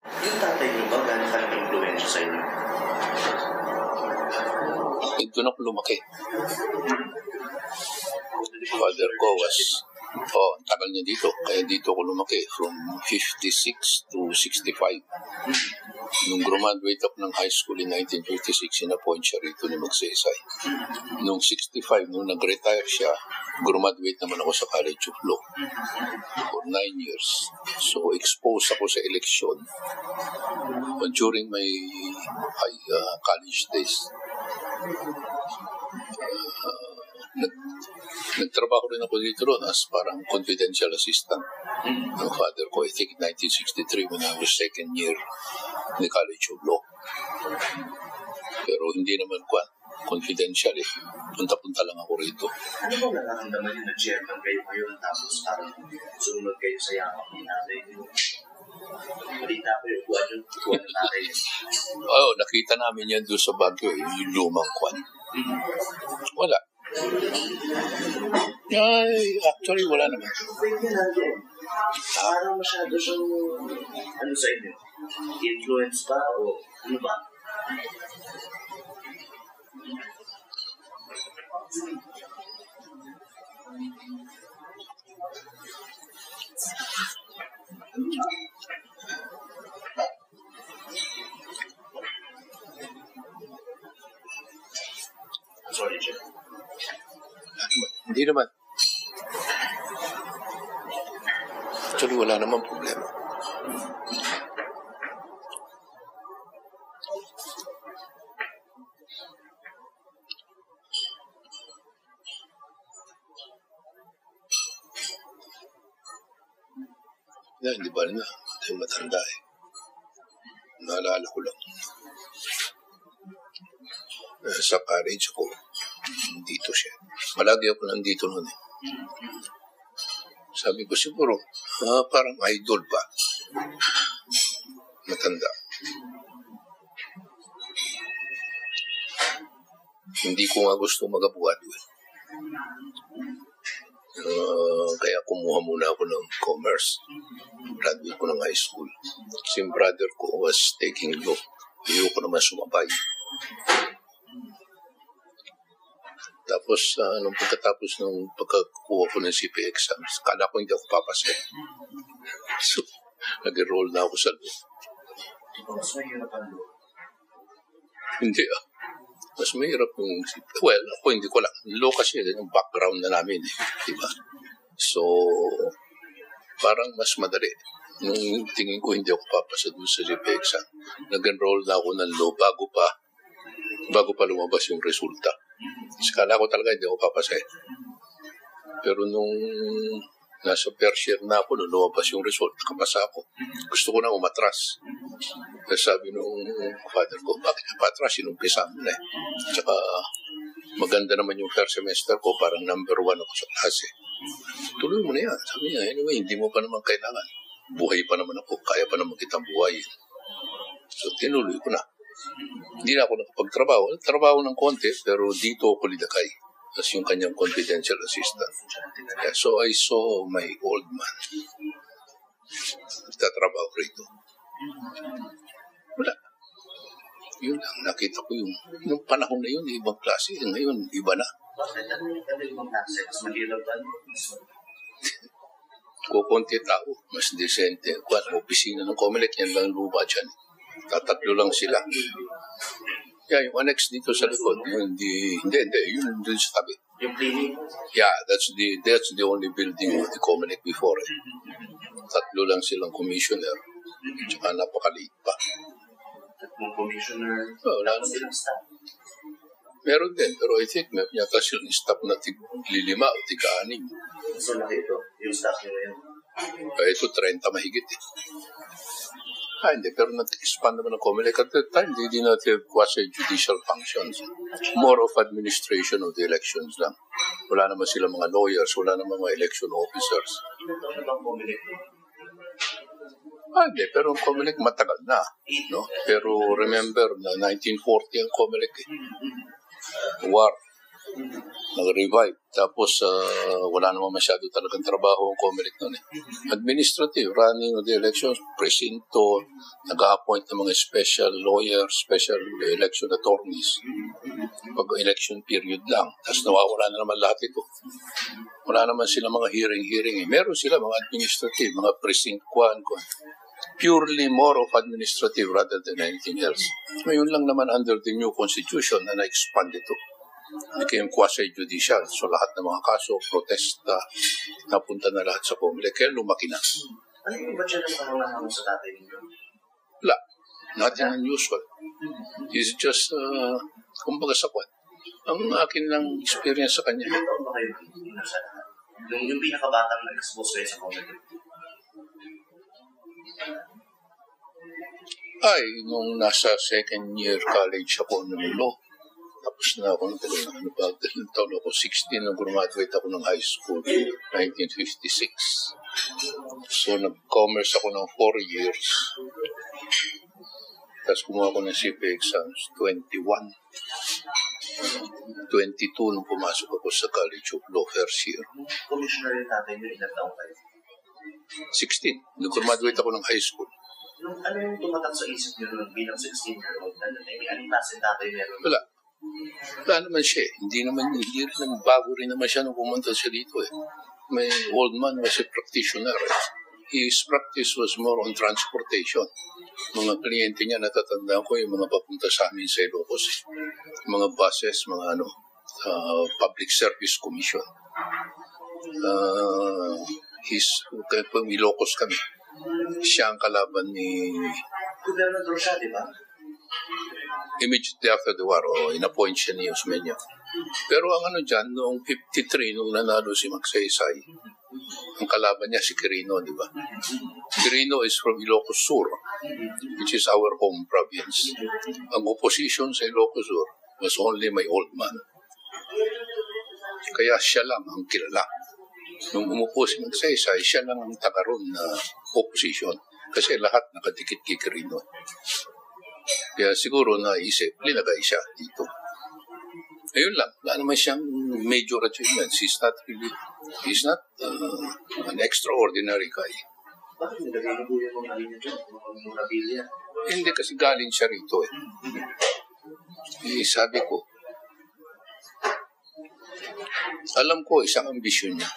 Yung tatay niyo ba, gano'n ka nag-influensya sa inyo? Doon ako lumaki. Father ko was, ang tagal niya dito. Kaya dito ako lumaki from 56 to 65. Nung graduate ako ng high school in 1956, in-appoint siya rito ni Magsaysay. Nung 65, nung nag-retire siya, graduate naman ako sa College of Law for 9 years. So, exposed ako sa election during my college days. Nagtrabaho rin ako dito ron as parang confidential assistant ng father ko. I think 1963 when I was second year in the College of Law. Pero hindi naman confidential eh. Punta-punta lang ako rito. Ano ba nararamdaman niyo na chairman kayo ngayon tapos parang sumunod kayo sa yakap ni nanay niyo? Balita ko yung buwan ng nanay niyo. Nakita namin yan doon sa Baguio eh, yung lumang kwan. Wala. Actually, wala naman. Parang masyado siyang, ano sa inyo? Influence ba o ano ba? Sorry, Jeff. Hindi naman. Actually, wala naman problema. Hindi ba na? Tayo matanda eh. Naalala ko lang. Sa college ko, dito siya. Malagi ako nandito noon eh. Sabi ko siguro, parang idol ba? Matanda. Hindi ko nga gusto mag-abogado eh. Kaya kumuha muna ako ng commerce. Graduate ko ng high school. Kasi yung brother ko was taking law. Ayoko naman sumabay. Tapos, nung pagkatapos ng pagkakuha ko ng CPA exams, kala ko hindi ako papasok. So, nag-enroll na ako sa law. Mas mahirap ang law? Hindi Mas mahirap yung CPA. Well, ako hindi ko lang. Law kasi yung background na namin eh. Diba? So, parang mas madali. Nung tingin ko hindi ako papasa doon sa CPA exam, nag-enroll na ako ng law bago pa lumabas yung resulta. Kasi kala ko talaga hindi ako papasa eh. Pero nung nasa first year na ako, nung lumabas yung result, nakapasa ako. Gusto ko na umatras. Kasi sabi nung father ko, bakit ka patras? Inumpisa mo na eh. Tsaka maganda naman yung first semester ko, parang number 1 ako sa klase. Tuloy mo na yan. Sabi niya, anyway, hindi mo pa naman kailangan. Buhay pa naman ako, kaya pa naman kitang buhayin. So tinuloy ko na. Hindi na ako nakapagtrabaho. Trabaho ng konti, pero dito ako lidakay as yung kanyang confidential assistant. Yeah, so I saw my old man. Nagtatrabaho rito. Wala. Yun lang, nakita ko yung panahon na yun, ibang klase. Ngayon, iba na. Bakit ano ibang klase? Mas mahirap ba? Kukunti tao, mas decente. Opisina ng Comelec, yan lang lupa dyan. Tatatlo lang sila. Yeah, yung annex dito sa likod, hindi, yun dun sa tabi. Yung clinic? Yeah, that's the only building of the Comelec before. Tatlo lang silang commissioner. Tsaka napakaliit pa. Tatlong commissioner? Wala naman silang staff. Meron din, pero I think may yata silang staff na tig-5 o tig-6. So laki ito, yung staff nyo ngayon? Ito 30 mahigit eh. Hindi, pero nag-expand naman ng Comelec. At that time, they did not have quasi-judicial functions. More of administration of the elections lang. Wala naman sila mga lawyers, wala naman mga election officers. Ano bang Comelec? Hindi, pero ang Comelec matagal na. No? Pero remember na 1940 ang Comelec eh. War. Nag-revive. Tapos, wala naman masyado talagang trabaho ang COMELEC noon eh. Administrative, running of the elections, presinto, nag-appoint ng mga special lawyers, special election attorneys. Pag election period lang. Tapos nawawala na naman lahat ito. Wala naman sila mga hearing eh. Meron sila mga administrative, mga precinct kwan. Purely more of administrative rather than anything else. Ngayon lang naman under the new constitution na na-expand ito. Became quasi-judicial. So lahat ng mga kaso, protesta, napunta na lahat sa COMELEC. Kaya lumaki na. Ano yung ba siya ng pangunahan sa tatay ninyo? Wala. Nothing unusual. It's just, kumbaga sa kwan. Ang akin lang experience sa kanya. Ilang taon ba kayo nasa lahat? Yung pinakabatang nag-expose kayo sa COMELEC? Ay, nung nasa second year college ako ng law, tapos na ako ng taon ako, 16, nung graduate ako ng high school, 1956. So, nag-commerce ako ng 4 years. Tapos kumuha ako ng CPA exams, 21. 22 nung pumasok ako sa College of Law first year. Commissioner yung tatay nyo, ilang taon kayo? 16. Nung graduate ako ng high school. Ano yung tumatak sa isip nyo nung bilang 16-year-old? Anong klase tatay meron? Wala. Wala naman siya eh. Hindi rin naman, bago rin naman siya nung pumunta siya dito eh. My old man was a practitioner eh. His practice was more on transportation. Mga kliyente niya, natatandaan ko yung mga papunta sa amin sa Ilocos. Mga buses, mga public service commission. Ilocos kami. Siya ang kalaban ni... Gobernador siya, di ba? Immediately after the war, in-appoint siya ni Osmeña. Pero ang dyan, noong 53, nung nanalo si Magsaysay, ang kalaban niya si Quirino, di ba? Quirino is from Ilocos Sur, which is our home province. Ang opposition sa Ilocos Sur was only my old man. Kaya siya lang ang kilala. Nung umupo si Magsaysay, siya lang ang tagaroon na opposition. Kasi lahat nakadikit kay Quirino. Kaya siguro naisip, linagay siya dito. Ayun lang, wala naman siyang major achievements. He's not an extraordinary guy. Bakit nilagay niyo po yung mga linya dyan? Mga memorabilia? Hindi kasi galing siya rito eh. Sabi ko, alam ko isang ambisyon niya.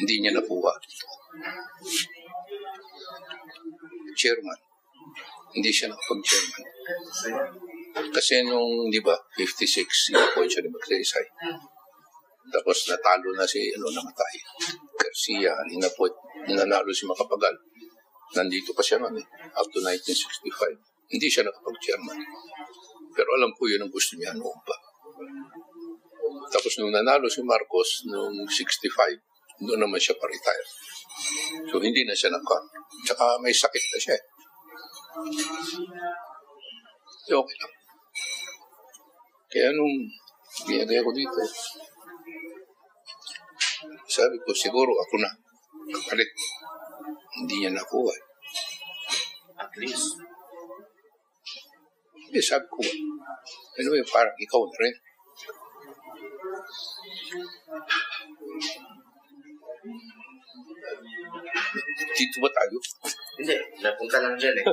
Hindi niya nakuha. Chairman. Hindi siya nakapag-chairman. Kasi nung, di ba, 56, in-appoint siya ni Magsaysay. Tapos natalo na si, namatay. Garcia, in-appoint, nanalo si Macapagal. Nandito pa siya noon eh, up to 1965. Hindi siya nakapag-chairman. Pero alam ko yun ang gusto niya noon pa. Tapos nung nanalo si Marcos, nung 65, doon naman siya pa-retire. So hindi na siya nag-con. Tsaka may sakit na siya eh. Okay lang. Kaya nung binagay ko dito, sabi ko, siguro ako na kapalit. Hindi niya nakuha. At least. Hindi, sabi ko, anyway, parang ikaw na rin. Dito ba tayo? Hindi, napunta lang dyan eh.